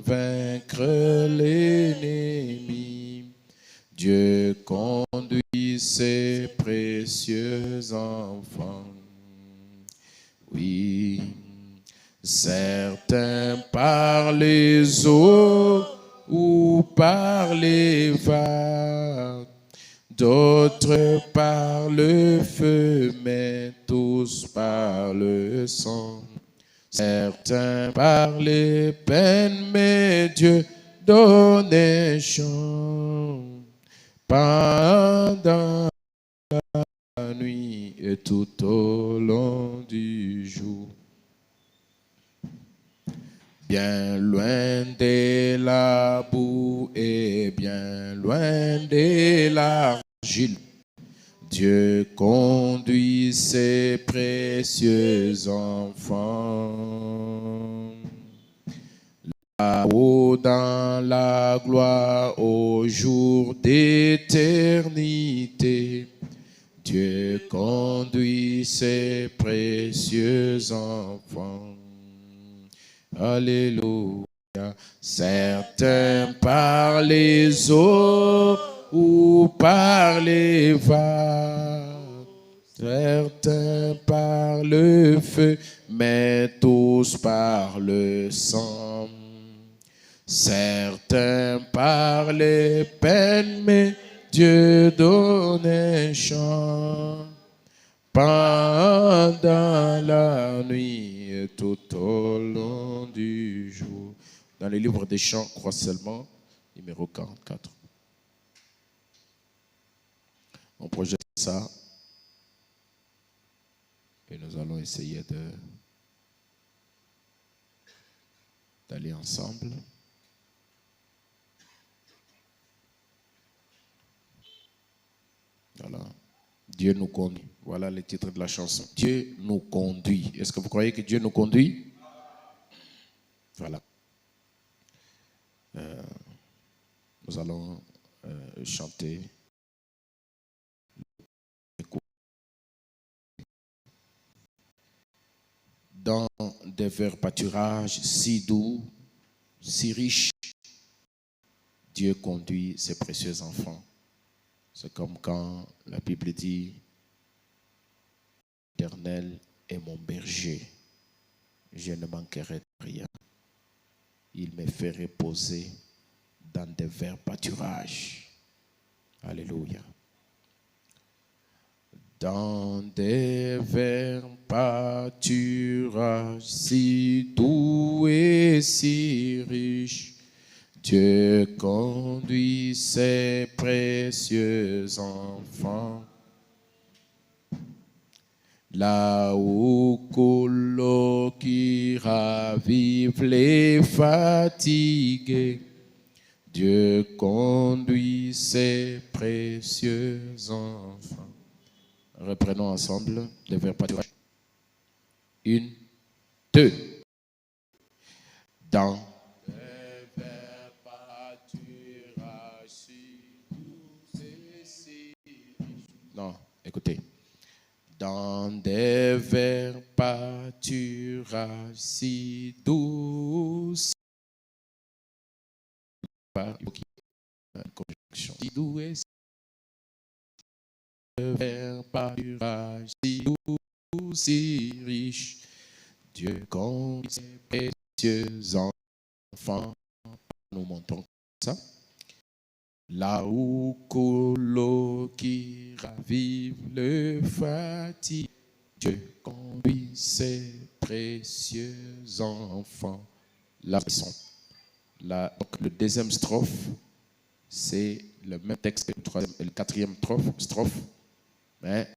vaincre l'ennemi. Dieu conduit ses précieux enfants. Oui, certains par les eaux ou par les vagues, d'autres par le feu, mais tous par le sang. Certains par les peines, mais Dieu donne un chant pendant la nuit et tout au long du jour. Bien loin de la boue et bien loin de l'argile, Dieu conduit ses précieux enfants. Là-haut dans la gloire au jour d'éternité, Dieu conduit ses précieux enfants. Alléluia. Certains par les eaux ou par les vagues, certains par le feu, mais tous par le sang. Certains par les peines, mais Dieu donne un chant pendant la nuit et tout au long du jour. Dans le livre des chants, crois seulement, numéro 44. On projette ça et nous allons essayer d'aller ensemble. Voilà. Dieu nous conduit. Voilà le titre de la chanson. Dieu nous conduit. Est-ce que vous croyez que Dieu nous conduit? Voilà. Nous allons chanter. Dans des verts pâturages si doux, si riches, Dieu conduit ses précieux enfants. C'est comme quand la Bible dit, l'Éternel est mon berger, je ne manquerai de rien. Il me fait reposer dans des verts pâturages. Alléluia. Dans des verts pâturages si doux et si riches, Dieu conduit ses précieux enfants. Là où coule l'eau qui ravive les fatigués, Dieu conduit ses précieux enfants. Reprenons ensemble les vers pâturages. 1, 2. Dans les vers pâturages si doux et si riches. Non, écoutez. Dans des verts pâturages si doux, si doux et verts pâturages si doux, si riches, Dieu conduit ses précieux enfants. Nous montons ça. Là où coule l'eau qui ravive le fatigue, Dieu conduit ses précieux enfants. La leçon. Donc le deuxième strophe, c'est le même texte que le troisième et le quatrième strophe. Mais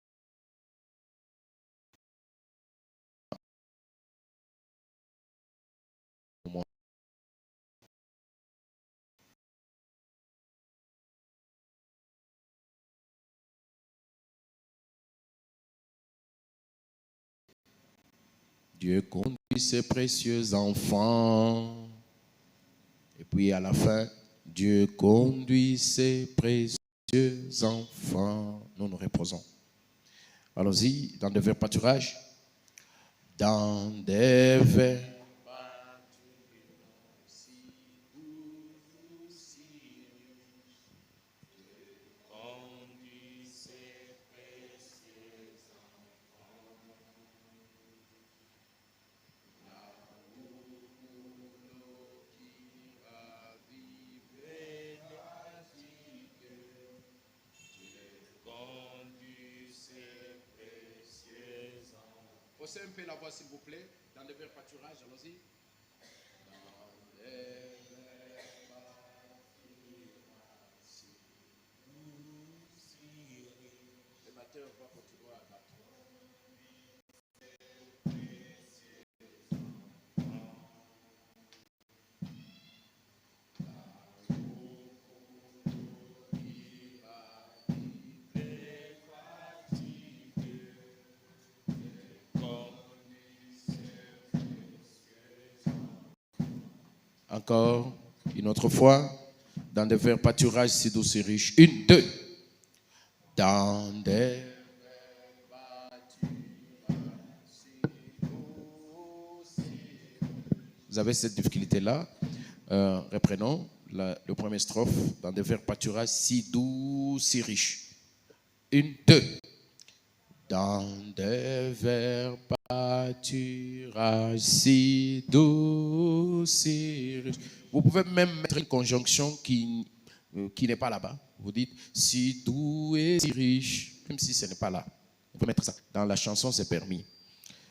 Dieu conduit ses précieux enfants. Et puis à la fin, Dieu conduit ses précieux enfants. Nous nous reposons. Allons-y, dans des verts pâturages. Dans des verts pâturages si Haussez un peu la voix, s'il vous plaît, dans le vers pâturage. Allons-y. Le batteur va continuer à battre. Encore une autre fois, dans des vers pâturages si doux et riches. 1, 2. Dans des vers pâturages si doux et riches. Vous avez cette difficulté-là. Reprenons le premier strophe. Dans des vers pâturages si doux, si riches. 1, 2. Dans des vers pâturages si doux, si riches. Vous pouvez même mettre une conjonction qui n'est pas là-bas. Vous dites si doux et si riche, même si ce n'est pas là. Vous pouvez mettre ça. Dans la chanson, c'est permis.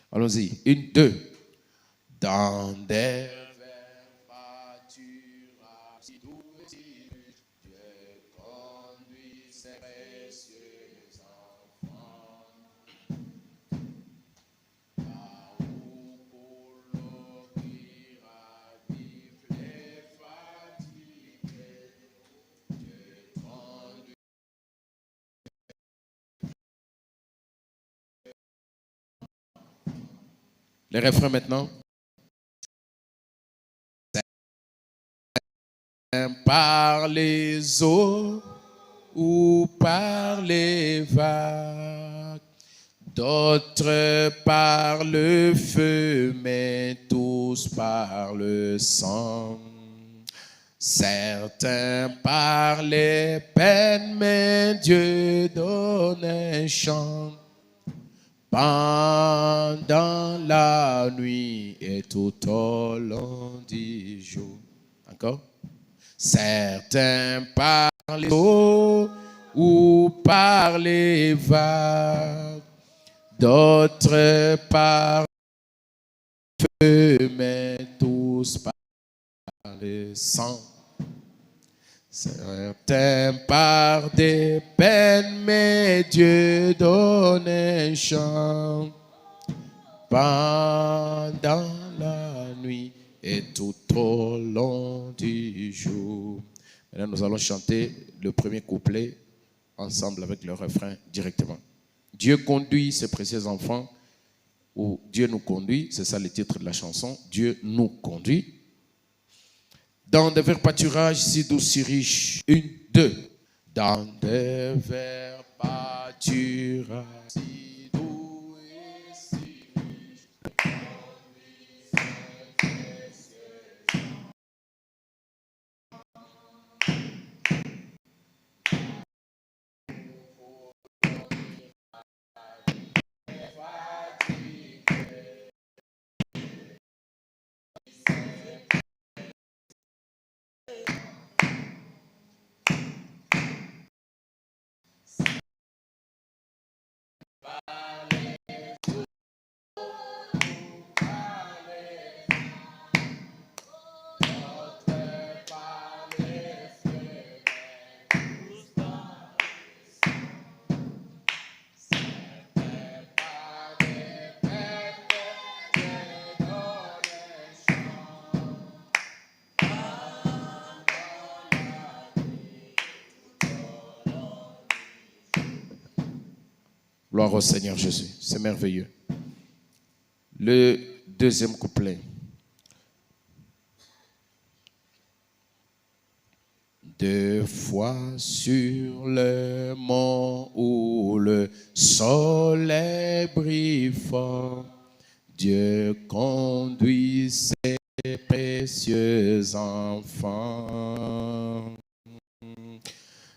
Allons-y. 1, 2. Dans des vers pâturages si doux et si riches, Dieu conduit ses précieux enfants. Là où pour l'eau qui ravive les fatigués, Dieu conduit. Les refrains maintenant. Par les eaux ou par les vagues, d'autres par le feu, mais tous par le sang. Certains par les peines, mais Dieu donne un chant. Pendant la nuit et tout au long du jour. Encore? Certains par les eaux ou par les vagues, d'autres par le feu, mais tous par le sang. Certains par des peines, mais Dieu donne un chant. Pendant la nuit et tout au long du jour. Maintenant, nous allons chanter le premier couplet ensemble avec le refrain directement. Dieu conduit ses précieux enfants, ou Dieu nous conduit, c'est ça le titre de la chanson. Dieu nous conduit. Dans des verts pâturages si doux, si riches. 1, 2. Dans des verts pâturages si doux et si riches. Gloire au Seigneur Jésus, c'est merveilleux. Le deuxième couplet. Deux fois sur le mont où le soleil brille fort, Dieu conduit ses précieux enfants.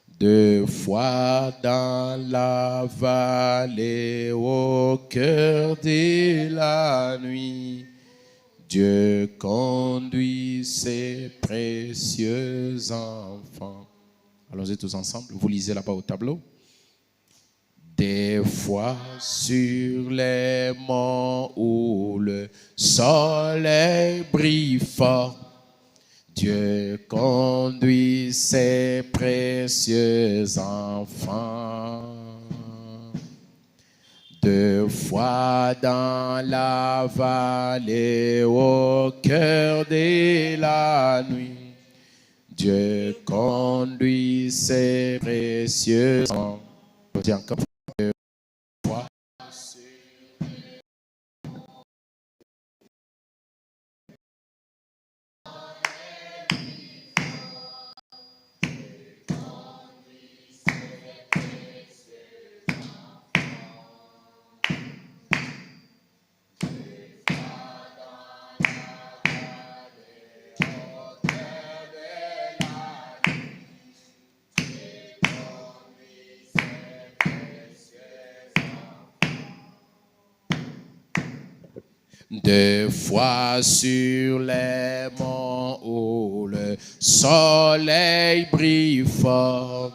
Deux fois dans la vallée au cœur de la nuit, Dieu conduit ses précieux enfants. Allons-y tous ensemble. Vous lisez là-bas au tableau. Des fois sur les monts où le soleil brille fort, Dieu conduit ses précieux enfants. Deux fois dans la vallée, au cœur de la nuit, Dieu conduit ses précieux enfants. Deux fois sur les monts où le soleil brille fort,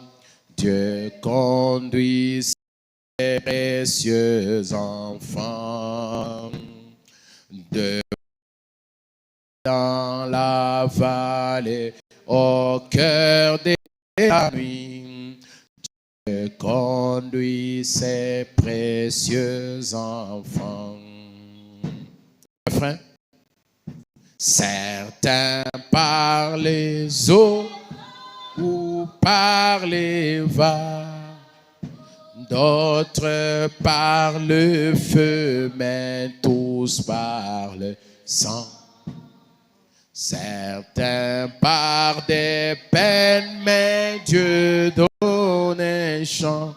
Dieu conduit ses précieux enfants. Deux dans la vallée, au cœur de la nuit, Dieu conduit ses précieux enfants. Frère, certains par les eaux ou par les vagues, d'autres par le feu, mais tous par le sang. Certains par des peines, mais Dieu donne un chant.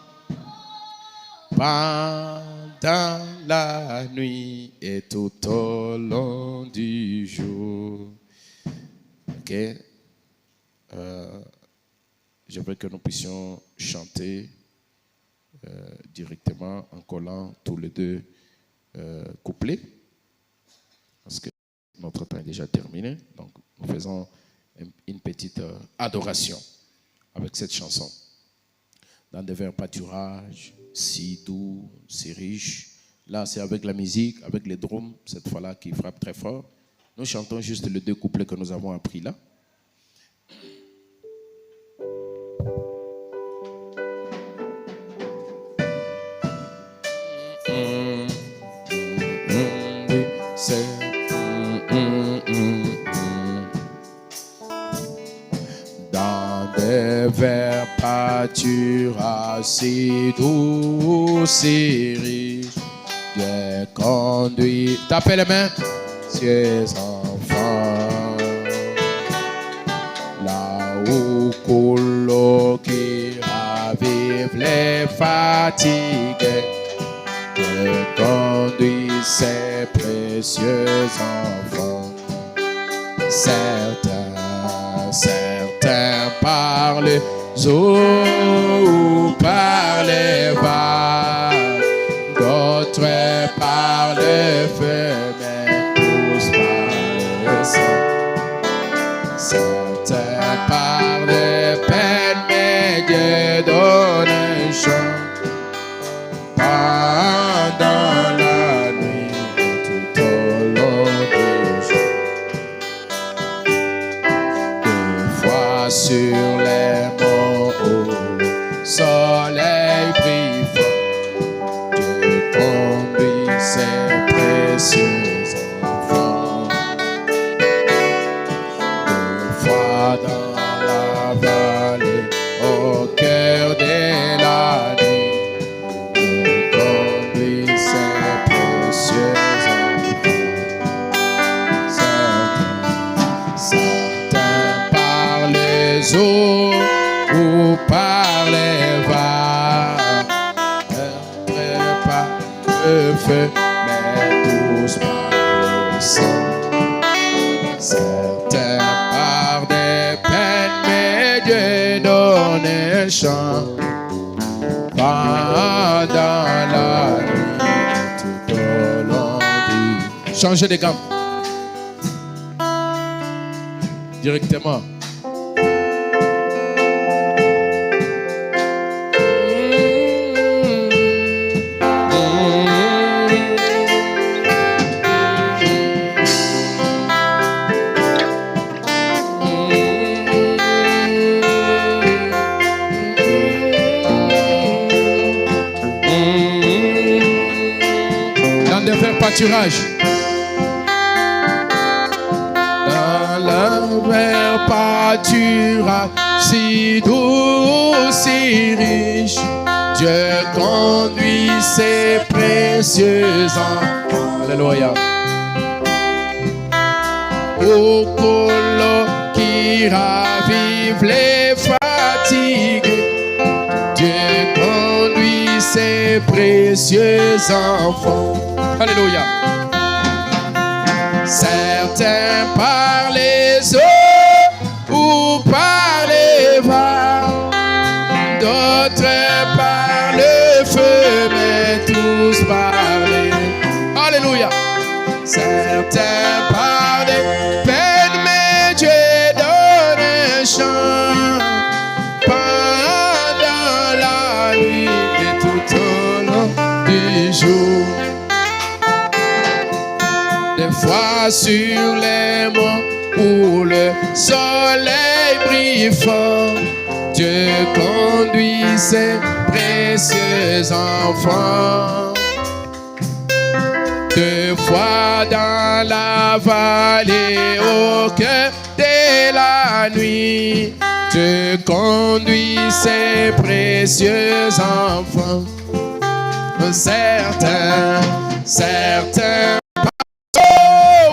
Pendant la nuit et tout au long du jour. Ok. Je veux que nous puissions chanter directement en collant tous les deux couplets. Parce que notre temps est déjà terminé. Donc nous faisons une petite adoration avec cette chanson. Dans des vers pâturages, si doux, si riche. Là, c'est avec la musique, avec les drums, cette fois-là, qui frappe très fort. Nous chantons juste les deux couplets que nous avons appris là. Dans des vers pâturages, si doux, si riche, Dieu conduit. Tapez les mains, ses enfants. Là où coule l'eau qui ravive les fatigués, Dieu conduit ses précieux enfants. Certains par les eaux ou par les vagues, d'autres par le feu, mais tous par le sang. Certains par des peines, mais Dieu donne un chant. Pendant la nuit, tout au long du jour. Deux fois sur les monts où le soleil brille fort, Dieu conduit ses précieux enfants. Deux fois dans la vallée, au cœur de la nuit, Dieu conduit ses précieux enfants. Certains par les eaux ou par les vagues, d'autres par le feu, mais tous par le sang. Certains par des peines, mais Dieu donne un chant. Pendant la nuit, tout au long du... Changez de gamme. Directement. pâturage. Dans le vert pâturage, si doux, si riche, Dieu conduit ses précieux enfants. Alléluia. Au colo qui ravive les fatigués, Dieu conduit ses précieux enfants. Alléluia. Certains par les eaux ou par les vents, d'autres par le feu, mais tous par les... Alléluia. Certains par des peines, mais Dieu donne un chant pendant la nuit et tout au long du jour. Des fois sur les monts où le soleil brille fort, Dieu conduit ses précieux enfants. Deux fois dans la vallée au cœur de la nuit, Dieu conduit ses précieux enfants. Certains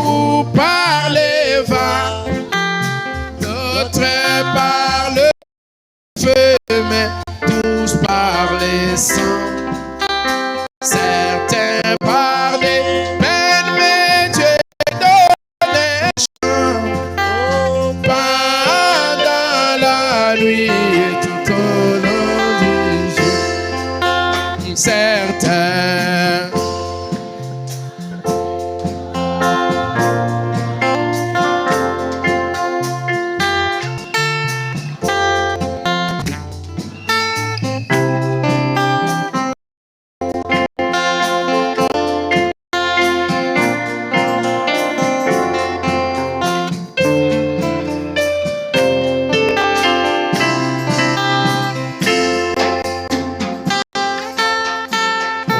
ou par les vents, d'autres par le feu, mais tous par les sangs. Certains par des peines, mais Dieu donne un chant pendant la nuit et tout au long du jour. Certains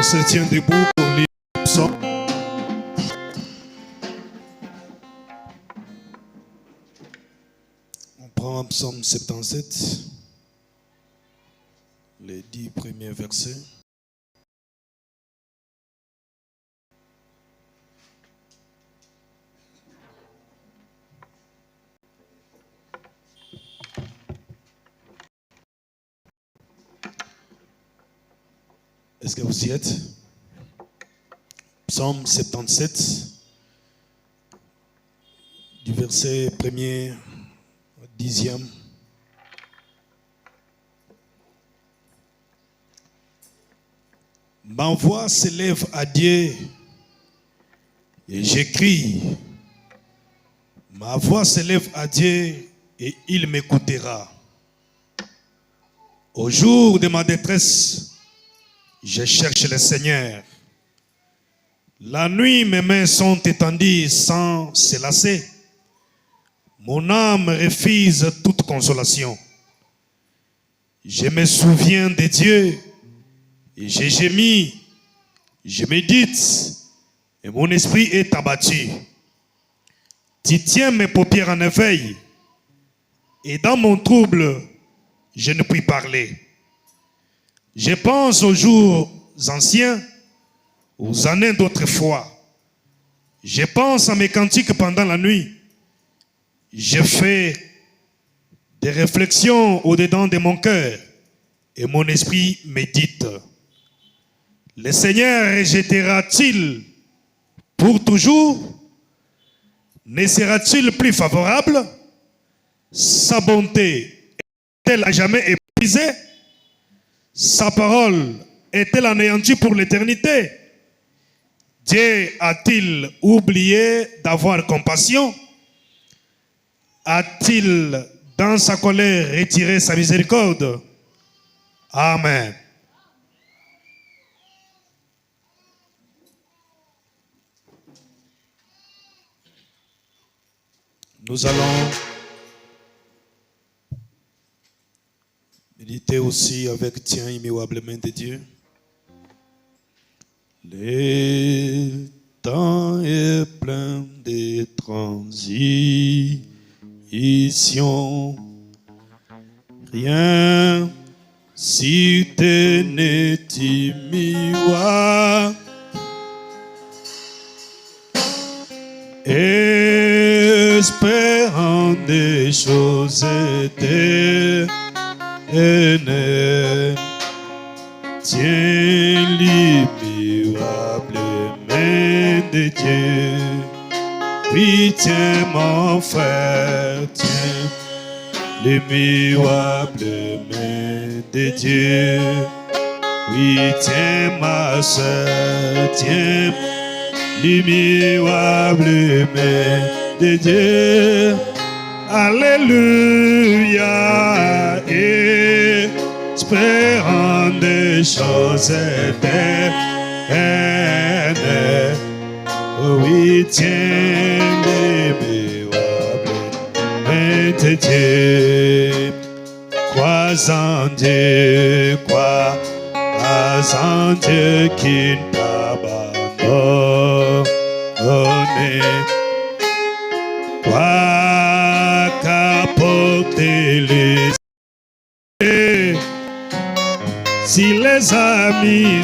se tient debout pour lire le psaume. On prend psaume 77, les 10 premiers versets. Est-ce que vous y êtes? Psaume 77, du verset 1er au 10e. Ma voix s'élève à Dieu et j'écris. Ma voix s'élève à Dieu et il m'écoutera. Au jour de ma détresse, je cherche le Seigneur. La nuit, mes mains sont étendues sans se lasser. Mon âme refuse toute consolation. Je me souviens de Dieu et j'ai gémi. Je médite et mon esprit est abattu. Tu tiens mes paupières en éveil et dans mon trouble, je ne puis parler. Je pense aux jours anciens, aux années d'autrefois. Je pense à mes cantiques pendant la nuit. Je fais des réflexions au-dedans de mon cœur et mon esprit médite. Le Seigneur rejettera-t-il pour toujours? Ne sera-t-il plus favorable? Sa bonté est-elle à jamais épuisée? Sa parole est-elle anéantie pour l'éternité? Dieu a-t-il oublié d'avoir compassion? A-t-il dans sa colère retiré sa miséricorde? Amen. Nous allons méditer aussi avec tiens immuablement de Dieu. L'Éternel temps est plein de transitions. Rien si tu n'es timiwa. Espérant des choses éternelles, tiens l'immuable main de Dieu. Oui, tiens mon frère, tiens l'immuable main de Dieu. Oui, tiens ma soeur, tiens l'immuable main de Dieu. Alléluia, espérant des choses éternelles. Oui, tiens l'immuable main de Dieu. Crois en Dieu, crois en Dieu qui ne t'abandonne. Crois qu'apporter les si les amis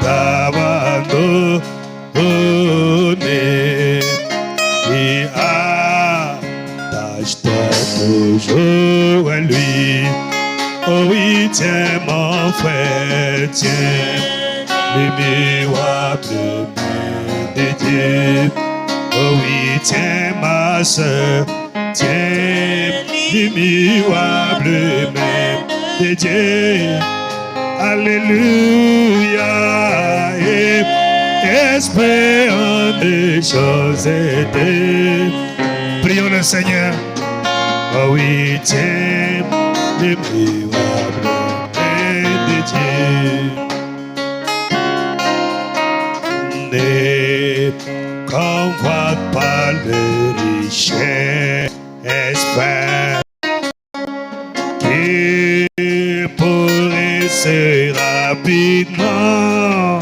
t'abandonnent, et attache-toi toujours à lui. Oh oui, tiens mon frère, tiens l'immuable main de Dieu. Oh oui, tiens ma soeur, tiens l'immuable main de Dieu. Alléluia, et espérant des choses éternelles. Prions le Seigneur. Oh oui, tiens l'immuable main de Dieu. Ne convoite pas le richesse, espère qui pourrait se rapidement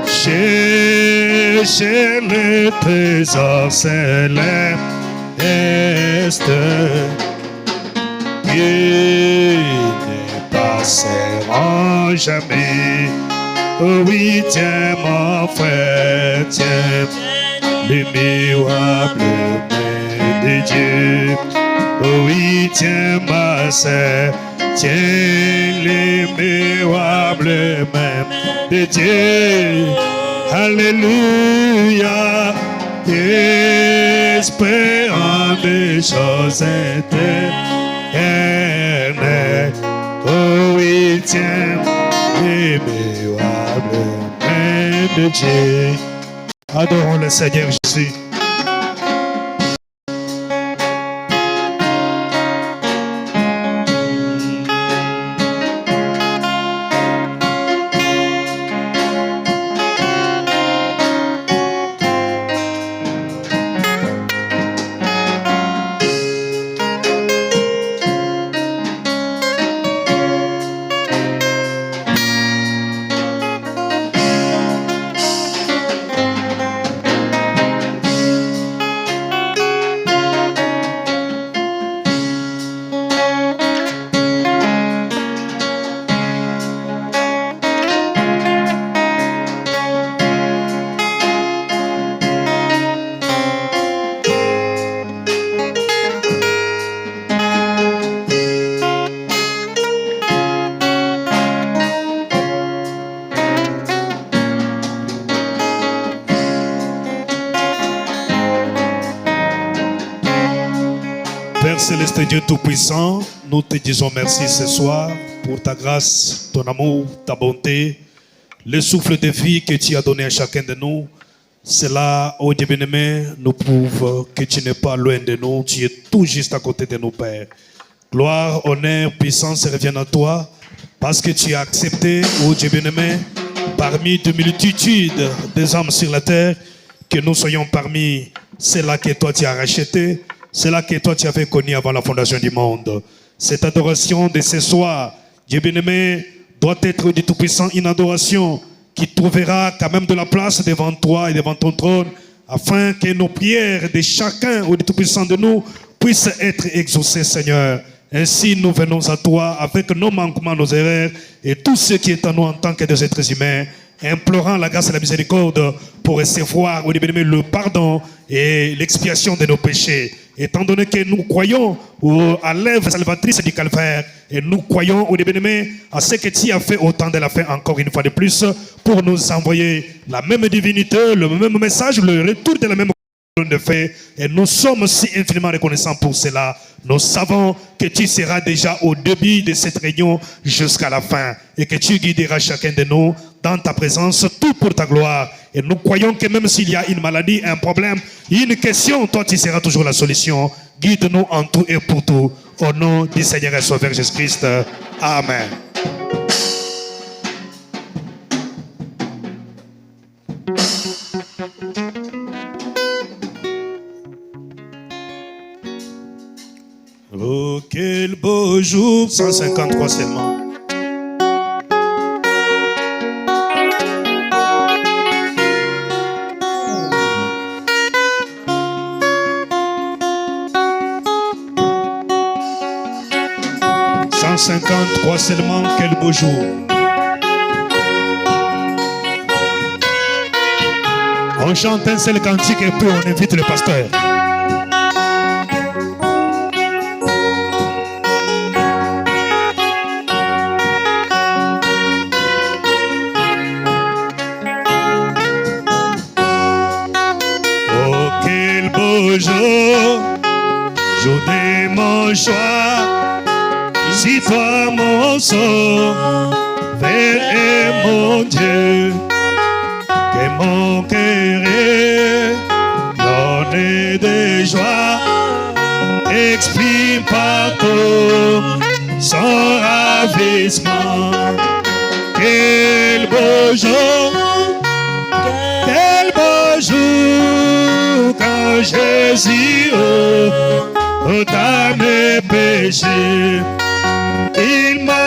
chercher le trésor céleste qui ne passeront jamais. Oh oui, tiens mon frère, tiens l'immuable main de Dieu. Oh oui, tiens ma sœur, tiens l'immuable main de Dieu. Alléluia, espérant des choses éternelles. Oh oui, tiens l'immuable main de Dieu. Adorons le Seigneur Jésus. Père céleste, Dieu Tout-Puissant, nous te disons merci ce soir pour ta grâce, ton amour, ta bonté, le souffle de vie que tu as donné à chacun de nous. Cela, ô Dieu bien-aimé, nous prouve que tu n'es pas loin de nous, tu es tout juste à côté de nous, Père. Gloire, honneur, puissance reviennent à toi, parce que tu as accepté, ô Dieu bien-aimé, parmi de multitudes des hommes sur la terre, que nous soyons parmi ceux-là que toi tu as racheté, ceux-là que toi tu avais connu avant la fondation du monde. Cette adoration de ce soir, Dieu bien-aimé, doit être du Tout-Puissant une adoration qui trouvera quand même de la place devant toi et devant ton trône, afin que nos prières de chacun ou du Tout-Puissant de nous puissent être exaucées, Seigneur. Ainsi, nous venons à toi avec nos manquements, nos erreurs et tout ce qui est en nous en tant que des êtres humains, implorant la grâce et la miséricorde pour recevoir le pardon et l'expiation de nos péchés. Étant donné que nous croyons à l'œuvre salvatrice du calvaire et nous croyons à ce que tu as fait au temps de la fin encore une fois de plus pour nous envoyer la même divinité, le même message, le retour de la même de fait, et nous sommes si infiniment reconnaissants pour cela. Nous savons que tu seras déjà au début de cette réunion jusqu'à la fin et que tu guideras chacun de nous dans ta présence, tout pour ta gloire. Et nous croyons que même s'il y a une maladie, un problème, une question, toi tu seras toujours la solution. Guide-nous en tout et pour tout. Au nom du Seigneur et Sauveur Jésus-Christ. Amen. Oh, quel beau jour, 153 seulement. Seulement, quel beau jour. On chante un seul cantique et puis on invite le pasteur. Oh, quel beau jour, jour de mon choix. Si toi mon sauveur et mon Dieu, que mon cœur est donné de joie, exprime partout son ravissement. Quel beau jour quand Jésus ôta mes péchés. Il m'a